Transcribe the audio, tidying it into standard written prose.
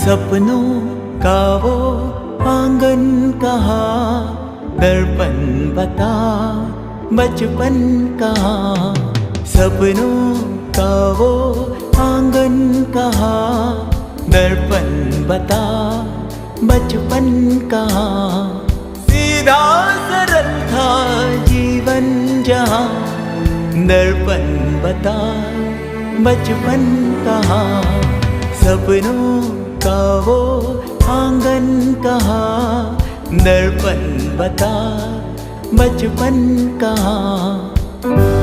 सपनों का वो आंगन कहाँ, दर्पण बता बचपन कहाँ। सपनों का वो आंगन कहाँ, दर्पण बता बचपन कहाँ। सीधा सरल था जीवन जहाँ, दर्पण बता बचपन कहाँ। सपनों का वो आंगन कहाँ, दर्पण बता बचपन कहाँ।